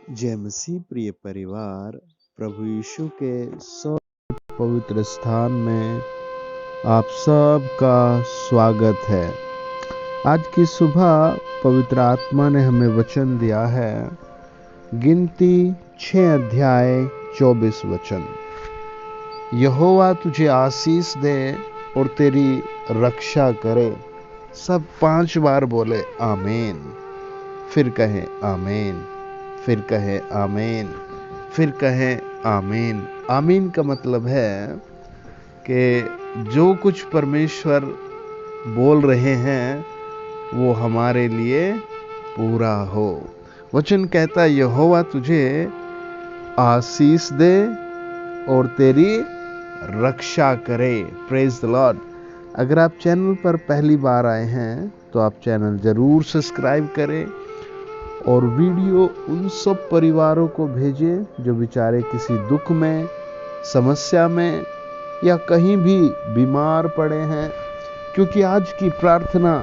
जय मसीह प्रिय परिवार, प्रभु यीशु के पवित्र स्थान में आप सबका स्वागत है। आज की सुबह पवित्र आत्मा ने हमें वचन दिया है, गिनती 6 अध्याय 24 वचन। यहोवा तुझे आशीष दे और तेरी रक्षा करे। सब 5 बार बोले आमीन, फिर कहें आमीन, फिर कहें आमीन, फिर कहें आमीन। आमीन का मतलब है कि जो कुछ परमेश्वर बोल रहे हैं वो हमारे लिए पूरा हो। वचन कहता है यहोवा तुझे आशीष दे और तेरी रक्षा करे। Praise the Lord. अगर आप चैनल पर पहली बार आए हैं तो आप चैनल जरूर सब्सक्राइब करें और वीडियो उन सब परिवारों को भेजें जो बेचारे किसी दुख में, समस्या में या कहीं भी बीमार पड़े हैं, क्योंकि आज की प्रार्थना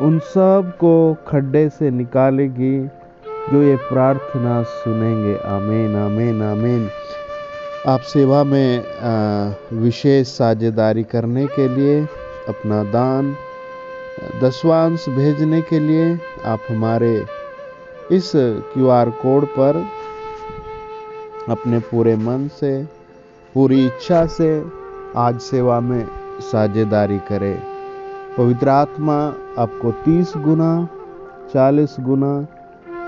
उन सब को खड्डे से निकालेगी जो ये प्रार्थना सुनेंगे। आमीन, आमीन, आमीन। आप सेवा में विशेष साझेदारी करने के लिए, अपना दान, दशवांश भेजने के लिए आप हमारे इस QR कोड पर अपने पूरे मन से, पूरी इच्छा से आज सेवा में साझेदारी करें। पवित्र आत्मा आपको 30 गुना, 40 गुना,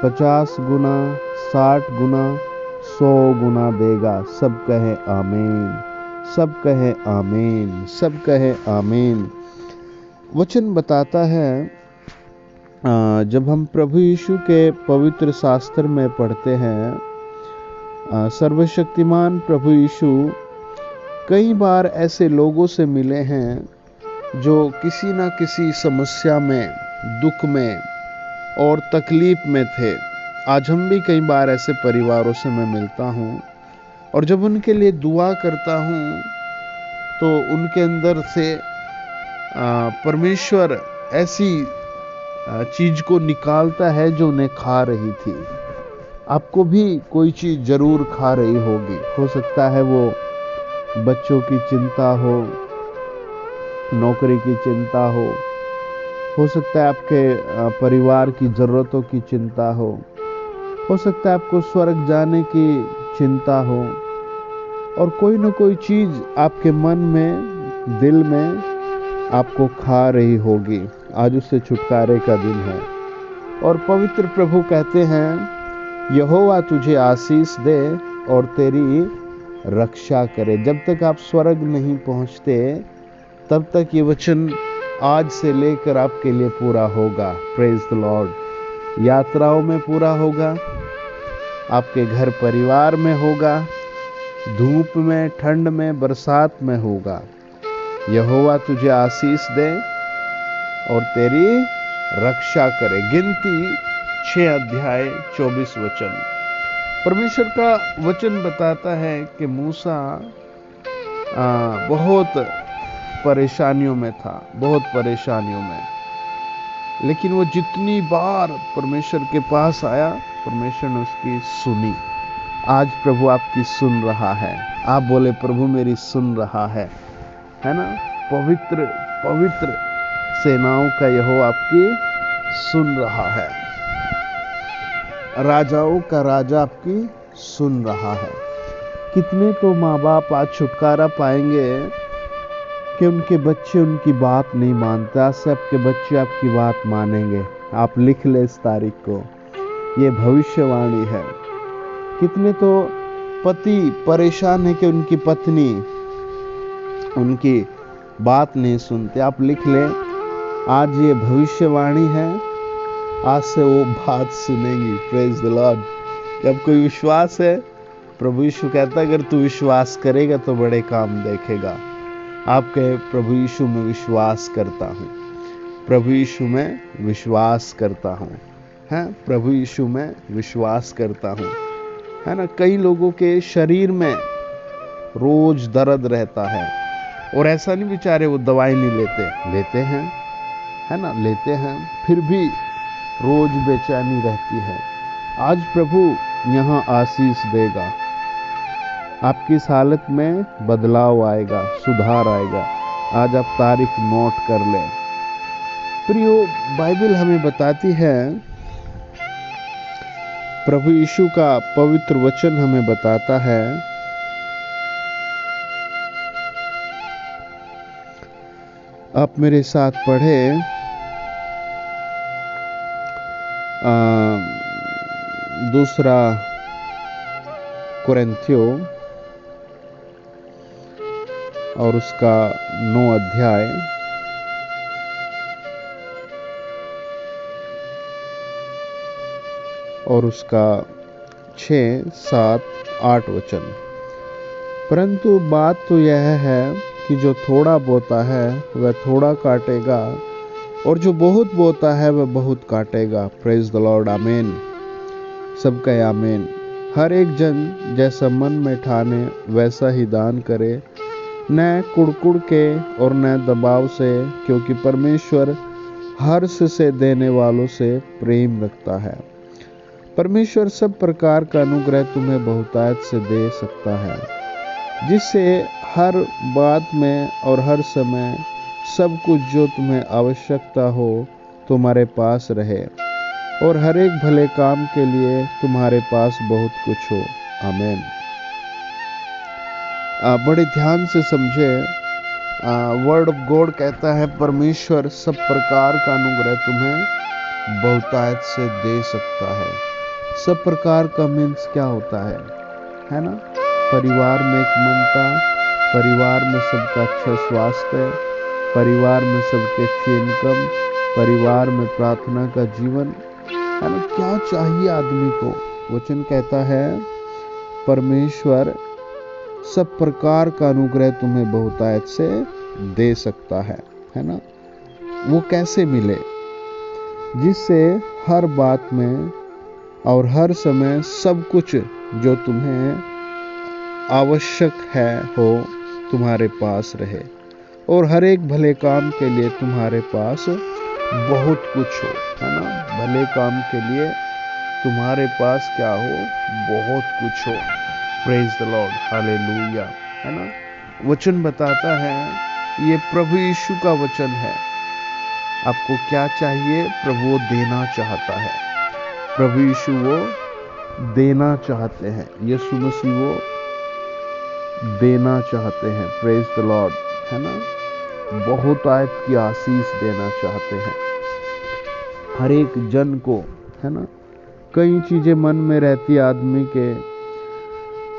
50 गुना, 60 गुना, 100 गुना देगा। सब कहे आमीन, सब कहे आमीन, सब कहे आमीन। वचन बताता है, जब हम प्रभु यीशु के पवित्र शास्त्र में पढ़ते हैं, सर्वशक्तिमान प्रभु यीशु कई बार ऐसे लोगों से मिले हैं जो किसी ना किसी समस्या में, दुख में और तकलीफ में थे। आज हम भी कई बार ऐसे परिवारों से मैं मिलता हूँ और जब उनके लिए दुआ करता हूँ तो उनके अंदर से परमेश्वर ऐसी चीज को निकालता है जो उन्हें खा रही थी। आपको भी कोई चीज जरूर खा रही होगी। हो सकता है वो बच्चों की चिंता हो, नौकरी की चिंता हो सकता है आपके परिवार की जरूरतों की चिंता हो सकता है आपको स्वर्ग जाने की चिंता हो, और कोई ना कोई चीज आपके मन में, दिल में आपको खा रही होगी। आज उससे छुटकारे का दिन है और पवित्र प्रभु कहते हैं यहोवा तुझे आशीष दे और तेरी रक्षा करे। जब तक आप स्वर्ग नहीं पहुंचते तब तक ये वचन आज से लेकर आपके लिए पूरा होगा। Praise the Lord. यात्राओं में पूरा होगा, आपके घर परिवार में होगा, धूप में, ठंड में, बरसात में होगा। यहोवा तुझे आशीष दे और तेरी रक्षा करे। गिनती 6 अध्याय 24 वचन। परमेश्वर का वचन बताता है कि मूसा बहुत परेशानियों में था, बहुत परेशानियों में, लेकिन वो जितनी बार परमेश्वर के पास आया, परमेश्वर ने उसकी सुनी। आज प्रभु आपकी सुन रहा है। आप बोले प्रभु मेरी सुन रहा है ना। पवित्र पवित्र सेनाओं का यहोवा आपकी सुन रहा है। राजाओं का राजा आपकी सुन रहा है। कितने तो माँ बाप आज छुटकारा पाएंगे कि उनके बच्चे उनकी बात नहीं मानते। आज से आपके बच्चे आपकी बात मानेंगे। आप लिख ले इस तारीख को, ये भविष्यवाणी है। कितने तो पति परेशान है कि उनकी पत्नी उनकी बात नहीं सुनते। आप लिख ले, आज ये भविष्यवाणी है, आज से वो बात सुनेंगी। Praise the Lord. जब कोई विश्वास है, प्रभु यीशु कहता है अगर तू विश्वास करेगा तो बड़े काम देखेगा। आप कहे प्रभु यीशु में विश्वास करता हूँ, प्रभु यीशु में विश्वास करता हूँ, है प्रभु यीशु में विश्वास करता हूँ, है ना। कई लोगों के शरीर में रोज दर्द रहता है और ऐसा नहीं बेचारे वो दवाई नहीं लेते हैं, है ना, लेते हैं, फिर भी रोज बेचैनी रहती है। आज प्रभु यहाँ आशीष देगा, आपकी इस हालत में बदलाव आएगा, सुधार आएगा। आज आप तारीख नोट कर लें। प्रियो, बाइबल हमें बताती है, प्रभु यीशु का पवित्र वचन हमें बताता है, आप मेरे साथ पढ़े दूसरा कुरिन्थियों और उसका 9 अध्याय और उसका 6, 7, 8 वचन। परंतु बात तो यह है कि जो थोड़ा बोता है वह थोड़ा काटेगा, और जो बहुत बोता है वह बहुत काटेगा। प्रेज द लॉर्ड, आमीन। सबका आमीन। हर एक जन जैसा मन में ठाने वैसा ही दान करे, न कुड़कुड़ के और न दबाव से, क्योंकि परमेश्वर हर्ष से देने वालों से प्रेम रखता है। परमेश्वर सब प्रकार का अनुग्रह तुम्हें बहुतायत से दे सकता है, जिससे हर बात में और हर समय सब कुछ जो तुम्हें आवश्यकता हो तुम्हारे पास रहे, और हर एक भले काम के लिए तुम्हारे पास बहुत कुछ हो। आमीन। बड़े ध्यान से समझे। वर्ड ऑफ गॉड कहता है परमेश्वर सब प्रकार का अनुग्रह तुम्हें बहुतायत से दे सकता है। सब प्रकार का मीन्स क्या होता है ना? परिवार में एक मनता, परिवार में सबका अच्छा स्वास्थ्य, परिवार में सबके अच्छी इनकम, परिवार में प्रार्थना का जीवन, है ना? क्या चाहिए आदमी को? वचन कहता है परमेश्वर सब प्रकार का अनुग्रह तुम्हें बहुतायत से दे सकता है ना? वो कैसे मिले? जिससे हर बात में और हर समय सब कुछ जो तुम्हें आवश्यक है हो तुम्हारे पास रहे, और हर एक भले काम के लिए तुम्हारे पास बहुत कुछ हो, है ना? भले काम के लिए तुम्हारे पास क्या हो? बहुत कुछ हो। प्रेज द लॉर्ड, हालेलुया, है ना? वचन बताता है, ये प्रभु यीशु का वचन है। आपको क्या चाहिए? प्रभु वो देना चाहता है। प्रभु यीशु वो देना चाहते हैं। यीशु मसीह वो देना चाहते हैं। प्रेज द लॉर्ड, है ना? बहुतायत की आशीष देना चाहते हैं हर एक जन को, है ना? कई चीजें मन में रहती है आदमी के।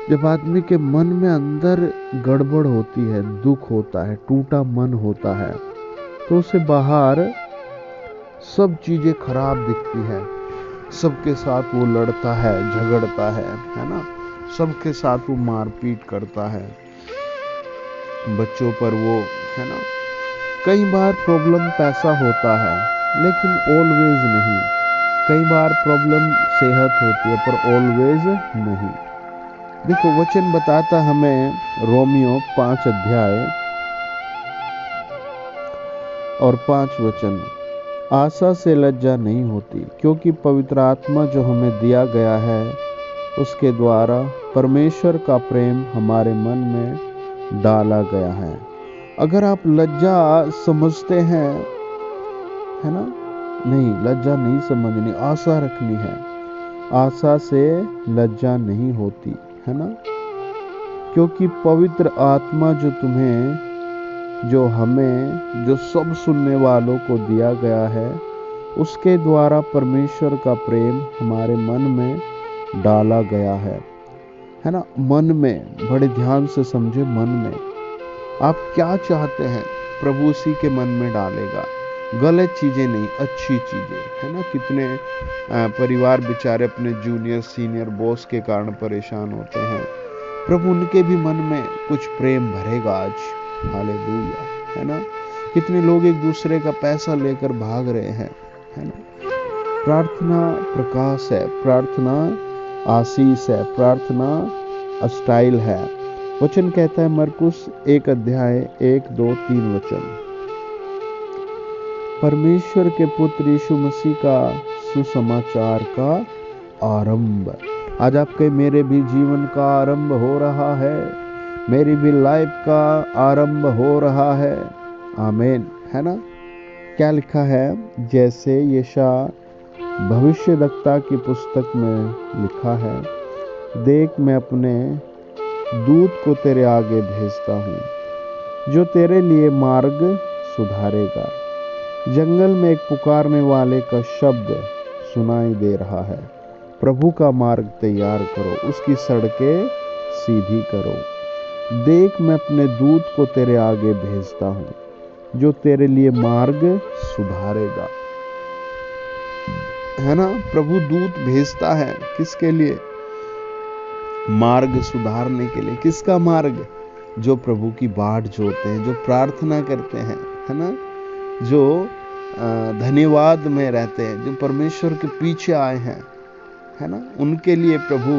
जब आदमी के मन में अंदर गड़बड़ होती है, दुख होता है, टूटा मन होता है, तो उसे बाहर सब चीजें खराब दिखती है। सबके साथ वो लड़ता है, झगड़ता है ना? सबके साथ वो मारपीट करता है, बच्चों पर वो, है ना? कई बार प्रॉब्लम पैसा होता है, लेकिन ऑलवेज नहीं। कई बार प्रॉब्लम सेहत होती है, पर ऑलवेज नहीं। देखो वचन बताता हमें, रोमियो 5 अध्याय और 5 वचन, आशा से लज्जा नहीं होती, क्योंकि पवित्र आत्मा जो हमें दिया गया है उसके द्वारा परमेश्वर का प्रेम हमारे मन में डाला गया है। अगर आप लज्जा समझते हैं, है ना? नहीं, लज्जा नहीं समझनी, आशा रखनी है। आशा से लज्जा नहीं होती, है ना? क्योंकि पवित्र आत्मा जो तुम्हें, जो हमें, जो सब सुनने वालों को दिया गया है, उसके द्वारा परमेश्वर का प्रेम हमारे मन में डाला गया है ना? मन में, बड़े ध्यान से समझे, मन में आप क्या चाहते हैं प्रभु उसी के मन में डालेगा। गलत चीजें नहीं, अच्छी चीजें, है ना? कितने परिवार बेचारे अपने जूनियर सीनियर बॉस के कारण परेशान होते हैं, प्रभु उनके भी मन में कुछ प्रेम भरेगा आज। हालेलुया, है ना? कितने लोग एक दूसरे का पैसा लेकर भाग रहे हैं, है ना? प्रार्थना प्रकाश है, प्रार्थना आशीष है, प्रार्थना स्टाइल है। वचन कहता है मरकुस 1 अध्याय 1, 2, 3 वचन, परमेश्वर के पुत्र यीशु मसीह का सुसमाचार का आरंभ। आज आपके मेरे भी जीवन का आरंभ हो रहा है, मेरी भी लाइफ का आरंभ हो रहा है। आमीन। है ना? क्या लिखा है? जैसे यशायाह भविष्यद्वक्ता की पुस्तक में लिखा है, देख मैं अपने दूत को तेरे आगे भेजता हूँ, जो तेरे लिए मार्ग सुधारेगा। जंगल में एक पुकारने वाले का शब्द सुनाई दे रहा है, प्रभु का मार्ग तैयार करो, उसकी सड़कें सीधी करो। देख मैं अपने दूत को तेरे आगे भेजता हूँ, जो तेरे लिए मार्ग सुधारेगा। है ना? प्रभु दूत भेजता है किसके लिए? मार्ग सुधारने के लिए। किसका मार्ग? जो प्रभु की बाट जोड़ते हैं, जो प्रार्थना करते हैं, है ना, जो धन्यवाद में रहते हैं, जो परमेश्वर के पीछे आए हैं, है ना, उनके लिए प्रभु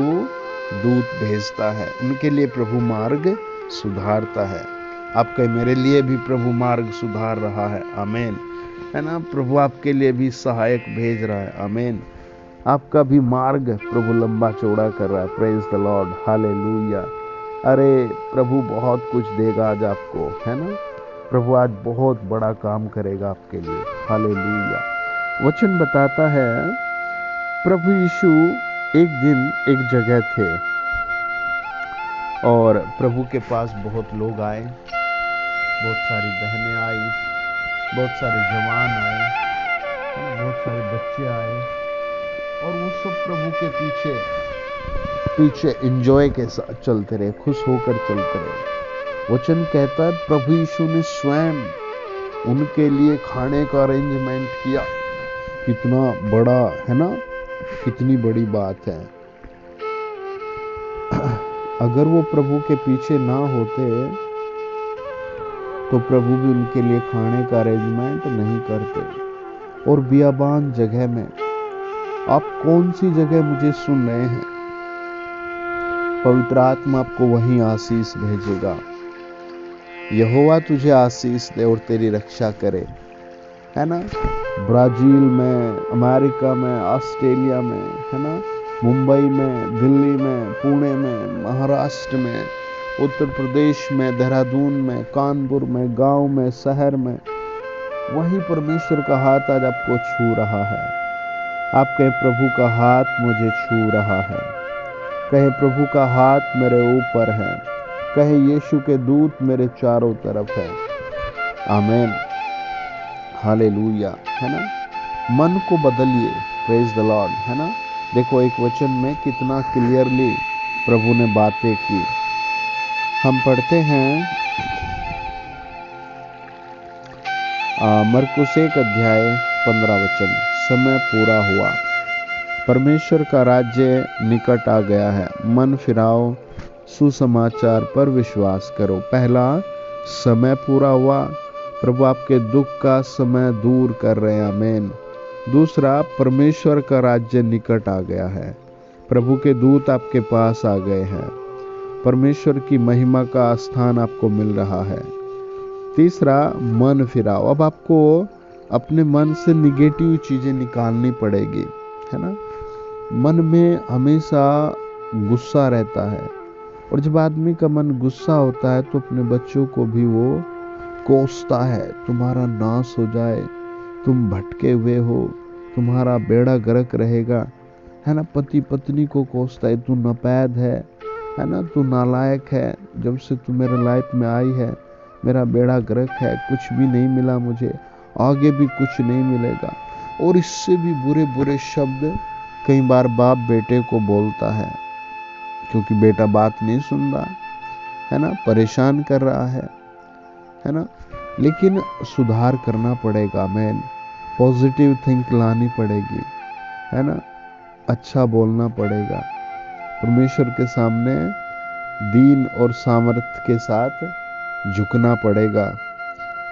दूत भेजता है, उनके लिए प्रभु मार्ग सुधारता है। आपके मेरे लिए भी प्रभु मार्ग सुधार रहा है। आमीन। है ना? प्रभु आपके लिए भी सहायक भेज रहा है। आमीन। आपका भी मार्ग प्रभु लंबा चौड़ा कर रहा है। Praise the Lord. हालेलुया। अरे प्रभु बहुत कुछ देगा आज आपको, है ना? प्रभु आज बहुत बड़ा काम करेगा आपके लिए। हालेलुया। वचन बताता है, प्रभु यीशु एक दिन एक जगह थे और प्रभु के पास बहुत लोग आए, बहुत सारी बहनें आई, बहुत सारे जवान आए, बहुत सारे बच्चे आए और वो सब प्रभु के पीछे एंजॉय के साथ चलते रहे, खुश होकर चलते रहे। वचन कहता है प्रभु यीशु ने स्वयं उनके लिए खाने का अरेंजमेंट किया। कितना बड़ा, है ना? कितनी बड़ी बात है। अगर वो प्रभु के पीछे ना होते तो प्रभु भी उनके लिए खाने का अरेंजमेंट नहीं करते। और बियाबान जगह में, आप कौन सी जगह मुझे सुन रहे हैं, पवित्र आत्मा आपको वहीं आशीष भेजेगा। यहोवा तुझे आशीष दे और तेरी रक्षा करे। है ना? ब्राजील में, अमेरिका में, ऑस्ट्रेलिया में, है ना, मुंबई में, दिल्ली में, पुणे में, महाराष्ट्र में, उत्तर प्रदेश में, देहरादून में, कानपुर में, गांव में, शहर में, वही परमेश्वर का हाथ आज आपको छू रहा है। आप कहे प्रभु का हाथ मुझे छू रहा है, कहे प्रभु का हाथ मेरे ऊपर है, कहे यीशु के दूत मेरे चारों तरफ है। आमीन। हालेलुया। है ना? मन को बदलिए। Praise the Lord. है ना? देखो एक वचन में कितना क्लियरली प्रभु ने बातें की। हम पढ़ते हैं मरकुस 1 अध्याय 15 वचन। समय पूरा हुआ, परमेश्वर का राज्य निकट आ गया है, मन फिराओ, सुसमाचार पर विश्वास करो। पहला, समय पूरा हुआ, प्रभु आपके दुख का समय दूर कर रहे हैं। आमीन। दूसरा, परमेश्वर का राज्य निकट आ गया है, प्रभु के दूत आपके पास आ गए हैं, परमेश्वर की महिमा का स्थान आपको मिल रहा है। तीसरा, मन फिराओ। अब आपको अपने मन से निगेटिव चीजें निकालनी पड़ेगी। है ना? मन में हमेशा गुस्सा रहता है और जब आदमी का मन गुस्सा होता है तो अपने बच्चों को भी वो कोसता है, तुम्हारा नाश हो जाए, तुम भटके हुए हो, तुम्हारा बेड़ा गर्क रहेगा। है ना? पति पत्नी को कोसता है, तू नापैद है ना, तू नालायक है, जब से तू मेरे लाइफ में आई है मेरा बेड़ा गर्क है, कुछ भी नहीं मिला मुझे, आगे भी कुछ नहीं मिलेगा। और इससे भी बुरे बुरे शब्द कई बार बाप बेटे को बोलता है, क्योंकि बेटा बात नहीं सुन रहा, है ना, परेशान कर रहा है ना। लेकिन सुधार करना पड़ेगा। मैन पॉजिटिव थिंक लानी पड़ेगी, है ना, अच्छा बोलना पड़ेगा, परमेश्वर के सामने दीन और सामर्थ्य के साथ झुकना पड़ेगा।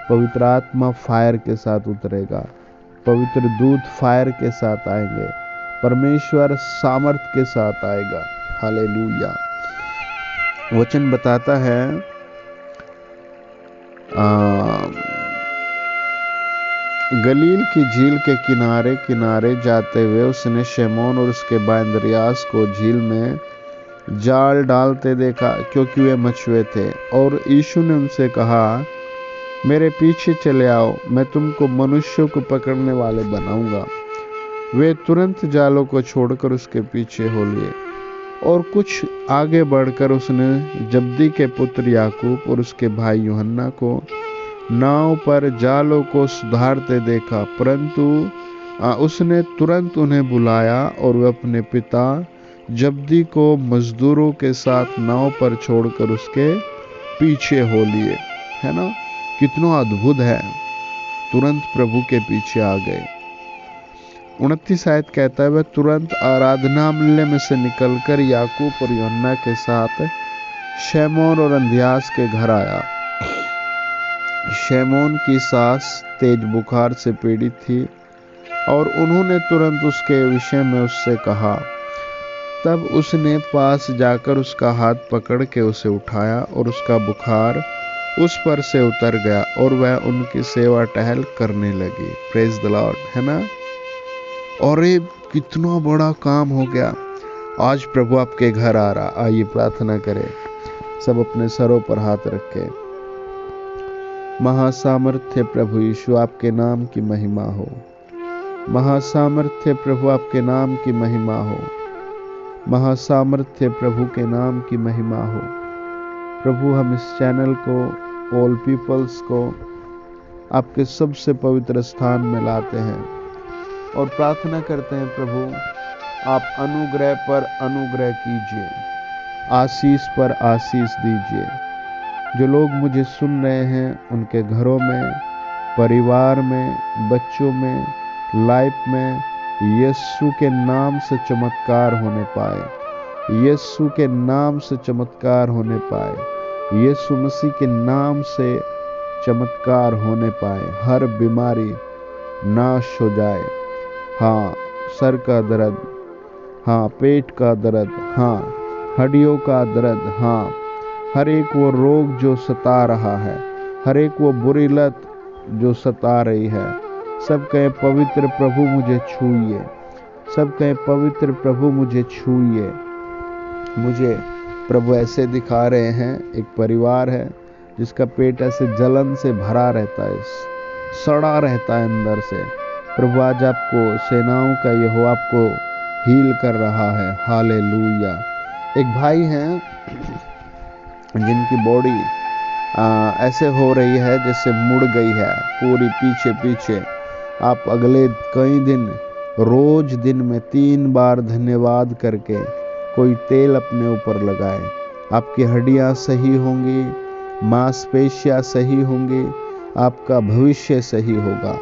पवित्र आत्मा फायर के साथ उतरेगा, पवित्र दूत फायर के साथ आएंगे, परमेश्वर सामर्थ्य के साथ आएगा। हालेलुया। वचन बताता है गलील की झील के किनारे किनारे जाते हुए उसने शमौन और उसके भाई अंद्रियास को झील में जाल डालते देखा, क्योंकि वे मछुए थे। और यीशु ने उनसे कहा, मेरे पीछे चले आओ, मैं तुमको मनुष्यों को पकड़ने वाले बनाऊंगा। वे तुरंत जालों को छोड़कर उसके पीछे हो लिए। और कुछ आगे बढ़कर उसने जब्दी के पुत्र याकूब और उसके भाई यूहन्ना को नाव पर जालों को सुधारते देखा, परंतु उसने तुरंत उन्हें बुलाया और वे अपने पिता जब्दी को मजदूरों के साथ नाव पर छोड़कर उसके पीछे हो लिए। है ना, कितना अद्भुत है, तुरंत प्रभु के पीछे आ गए। 29 आयत कहता है, वह तुरंत आराधनालय में से निकलकर याकूब और यूहन्ना के साथ शमौन और अंद्रियास के घर आया। शमौन की सास तेज बुखार से पीड़ित थी और उन्होंने तुरंत उसके विषय में उससे कहा। तब उसने पास जाकर उसका हाथ पकड़ के उसे उठाया और उसका बुखार उस पर से उतर गया और वह उनकी सेवा टहल करने लगी। Praise the Lord. है ना, और ये कितना बड़ा काम हो गया। आज प्रभु आपके घर आ रहा। आइए प्रार्थना करें, सब अपने सरों पर हाथ रखें। महासामर्थ्य प्रभु यीशु, आपके नाम की महिमा हो। महासामर्थ्य प्रभु, आपके नाम की महिमा हो। महासामर्थ्य प्रभु के नाम की महिमा हो। प्रभु, हम इस चैनल को, ऑल पीपल्स को आपके सबसे पवित्र स्थान में लाते हैं और प्रार्थना करते हैं प्रभु, आप अनुग्रह पर अनुग्रह कीजिए, आशीष पर आशीष दीजिए। जो लोग मुझे सुन रहे हैं, उनके घरों में, परिवार में, बच्चों में, लाइफ में यीशु के नाम से चमत्कार होने पाए। यीशु के नाम से चमत्कार होने पाए। यीशु मसीह के नाम से चमत्कार होने पाए। हर बीमारी नाश हो जाए। हाँ, सर का दर्द, हाँ, पेट का दर्द, हाँ, हड्डियों का दर्द, हाँ, हर एक वो रोग जो सता रहा है, हर एक वो बुरी लत जो सता रही है, सब कहे पवित्र प्रभु मुझे छूइए। सब कहे पवित्र प्रभु मुझे छूइए। मुझे प्रभु ऐसे दिखा रहे हैं, एक परिवार है जिसका पेट ऐसे जलन से भरा रहता है, सड़ा रहता है अंदर से। प्रभु आज आपको, सेनाओं का यहोवा आपको हील कर रहा है। हालेलुया। एक भाई हैं जिनकी बॉडी ऐसे हो रही है जैसे मुड़ गई है पूरी पीछे पीछे। आप अगले कई दिन, रोज दिन में 3 बार धन्यवाद करके कोई तेल अपने ऊपर लगाएं। आपकी हड्डियां सही होंगी, मांसपेशियां सही होंगी, आपका भविष्य सही होगा।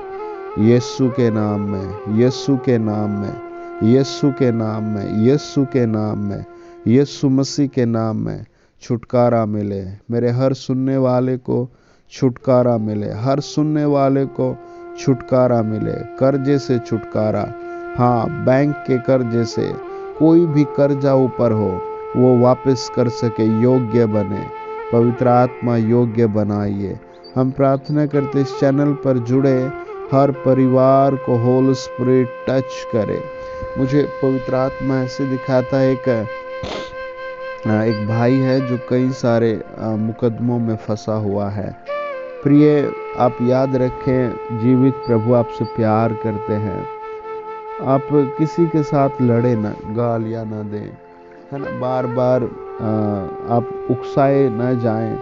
यीशु के नाम में, यीशु के नाम में, यीशु के नाम में, यीशु के नाम में, यीशु मसीह के नाम में छुटकारा मिले। मेरे हर सुनने वाले को छुटकारा मिले। हर सुनने वाले को छुटकारा मिले। कर्जे से छुटकारा, हाँ, बैंक के कर्जे से, कोई भी कर्जा ऊपर हो वो वापस कर सके, योग्य बने। पवित्र आत्मा योग्य बनाइए। हम प्रार्थना करते इस चैनल पर जुड़े हर परिवार को होली स्पिरिट टच करे। मुझे पवित्र आत्मा ऐसे दिखाता है, एक भाई है जो कई सारे मुकदमों में फंसा हुआ है। प्रिय, आप याद रखें, जीवित प्रभु आपसे प्यार करते हैं। आप किसी के साथ लड़े ना, गालियां ना दें, है ना, बार बार आप उकसाए ना जाएं।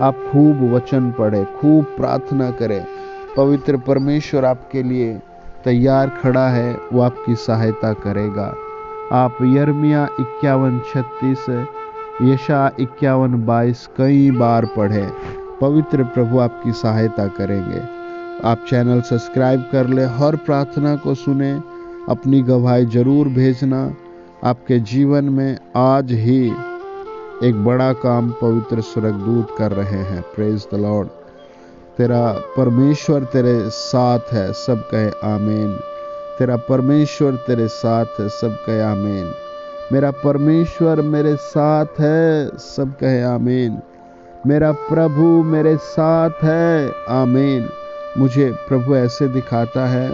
आप खूब वचन पढ़े, खूब प्रार्थना करें। पवित्र परमेश्वर आपके लिए तैयार खड़ा है, वो आपकी सहायता करेगा। आप यिर्मयाह 51:36, यशायाह 51:22 कई बार पढ़े। पवित्र प्रभु आपकी सहायता करेंगे। आप चैनल सब्सक्राइब कर ले, हर प्रार्थना को सुने, अपनी गवाही जरूर भेजना। आपके जीवन में आज ही एक बड़ा काम पवित्र स्वर्गदूत कर रहे हैं। Praise the Lord. तेरा परमेश्वर तेरे साथ है, सब कहे आमीन। तेरा परमेश्वर तेरे साथ है, सब कहे आमीन। मेरा परमेश्वर मेरे साथ है, सब कहे आमीन। मेरा प्रभु मेरे साथ है, आमीन। मुझे प्रभु ऐसे दिखाता है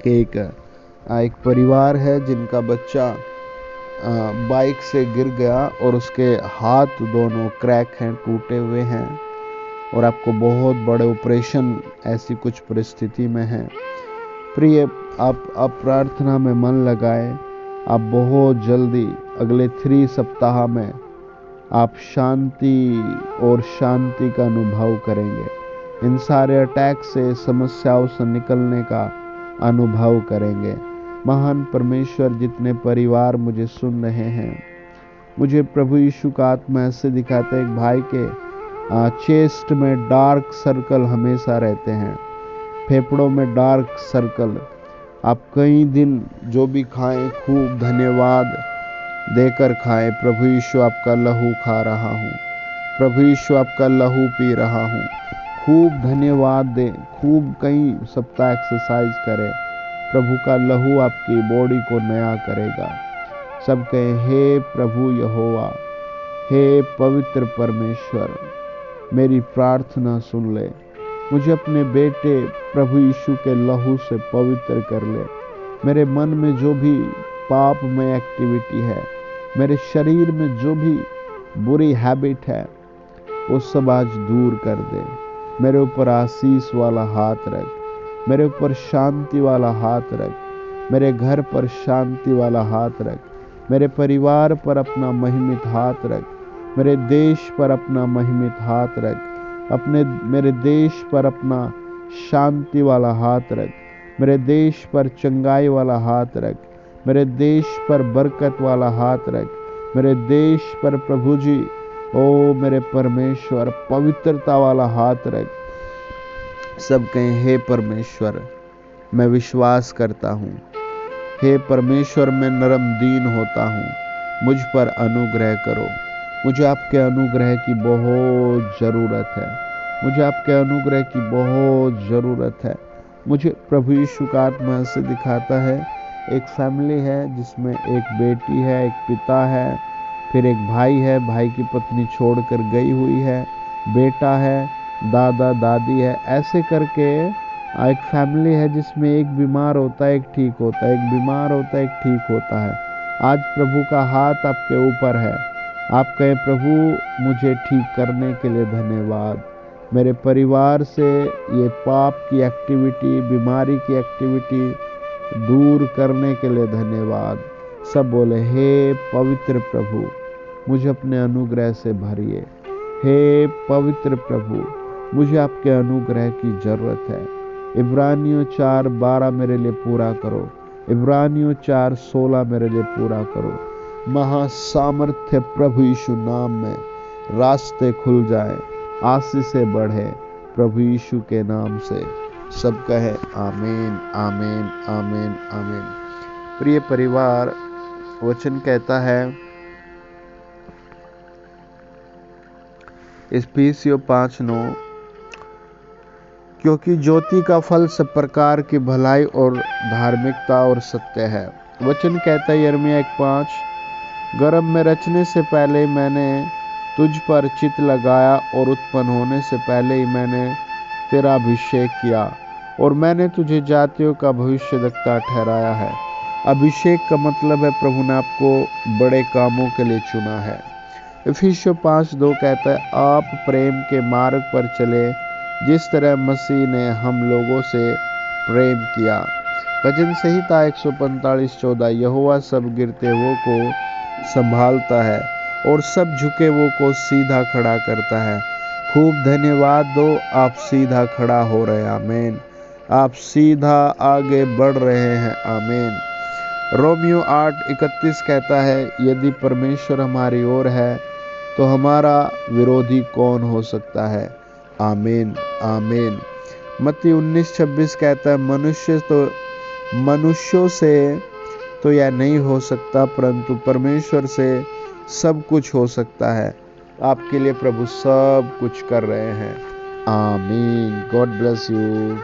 कि एक परिवार है जिनका बच्चा बाइक से गिर गया और उसके हाथ दोनों क्रैक हैं, टूटे हुए हैं और आपको बहुत बड़े ऑपरेशन ऐसी कुछ परिस्थिति में है। प्रिय, आप प्रार्थना में मन लगाए। आप बहुत जल्दी अगले 3 सप्ताह में आप शांति और शांति का अनुभव करेंगे। इन सारे अटैक से, समस्याओं से निकलने का अनुभव करेंगे। महान परमेश्वर, जितने परिवार मुझे सुन रहे हैं, मुझे प्रभु यीशु का आत्मा ऐसे दिखाता है, एक भाई के चेस्ट में डार्क सर्कल हमेशा रहते हैं, फेफड़ों में डार्क सर्कल। आप कई दिन जो भी खाएं खूब धन्यवाद देकर खाएं। प्रभु यीशु आपका लहू खा रहा हूँ, प्रभु यीशु आपका लहू पी रहा हूँ। खूब धन्यवाद दें, खूब कई सप्ताह एक्सरसाइज करें। प्रभु का लहू आपकी बॉडी को नया करेगा। सब कहें, हे प्रभु यहोवा, हे पवित्र परमेश्वर, मेरी प्रार्थना सुन ले। मुझे अपने बेटे प्रभु यीशु के लहू से पवित्र कर ले। मेरे मन में जो भी पाप में एक्टिविटी है, मेरे शरीर में जो भी बुरी हैबिट है, वो सब आज दूर कर दे। मेरे ऊपर आशीष वाला हाथ रख, मेरे ऊपर शांति वाला हाथ रख, मेरे घर पर शांति वाला हाथ रख, मेरे परिवार पर अपना महिमित हाथ रख, मेरे देश पर अपना महिमित हाथ रख, मेरे देश पर अपना शांति वाला हाथ रख, मेरे देश पर चंगाई वाला हाथ रख, मेरे देश पर बरकत वाला हाथ रख, मेरे देश पर प्रभु जी, ओ मेरे परमेश्वर, पवित्रता वाला हाथ रख। सब कहें, हे परमेश्वर, मैं विश्वास करता हूँ। हे परमेश्वर, मैं नरम दीन होता हूँ, मुझ पर अनुग्रह करो। मुझे आपके अनुग्रह की बहुत ज़रूरत है, मुझे आपके अनुग्रह की बहुत ज़रूरत है। मुझे प्रभु यीशु का आत्मा से दिखाता है, एक फैमिली है जिसमें एक बेटी है, एक पिता है, फिर एक भाई है, भाई की पत्नी छोड़कर गई हुई है, बेटा है, दादा दादी है। ऐसे करके एक फैमिली है जिसमें एक बीमार होता है, एक ठीक होता है, एक बीमार होता है, एक ठीक होता है। आज प्रभु का हाथ आपके ऊपर है। आप कहें, प्रभु मुझे ठीक करने के लिए धन्यवाद। मेरे परिवार से ये पाप की एक्टिविटी, बीमारी की एक्टिविटी दूर करने के लिए धन्यवाद। सब बोले, हे पवित्र प्रभु, मुझे अपने अनुग्रह से भरिए। हे पवित्र प्रभु, मुझे आपके अनुग्रह की जरूरत है। इब्रानियों 4:12 मेरे लिए पूरा करो। इब्रानियों 4:16 मेरे लिए पूरा करो। महासामर्थ्य प्रभु यीशु नाम में रास्ते खुल जाए, आशीषें बढ़े प्रभु यीशु के नाम से। सब कहे आमीन, आमीन, आमीन, आमीन। प्रिय परिवार, वचन कहता है इफिसियों 5:9, क्योंकि ज्योति का फल सब प्रकार की भलाई और धार्मिकता और सत्य है। वचन कहता है यिर्मयाह 1:5, गर्भ में रचने से पहले ही मैंने तुझ पर चित्त लगाया और उत्पन्न होने से पहले ही मैंने तेरा अभिषेक किया और मैंने तुझे जातियों का भविष्यद्वक्ता ठहराया है। अभिषेक का मतलब है प्रभु ने आपको बड़े कामों के लिए चुना है। इफिसियों 5:2 कहता है, आप प्रेम के मार्ग पर चले जिस तरह मसीह ने हम लोगों से प्रेम किया। भजन संहिता 145:14, यहोवा सब गिरते हुओं को संभालता है और सब झुके हुओं को सीधा खड़ा करता है। खूब धन्यवाद दो, आप सीधा खड़ा हो रहे हैं। आमीन। आप सीधा आगे बढ़ रहे हैं। आमीन। रोमियो 8:31 कहता है, यदि परमेश्वर हमारी ओर है तो हमारा विरोधी कौन हो सकता है। आमीन, आमीन। मत्ती 19:26 कहता है, मनुष्यों से तो यह नहीं हो सकता, परंतु परमेश्वर से सब कुछ हो सकता है। आपके लिए प्रभु सब कुछ कर रहे हैं। आमीन। God bless you.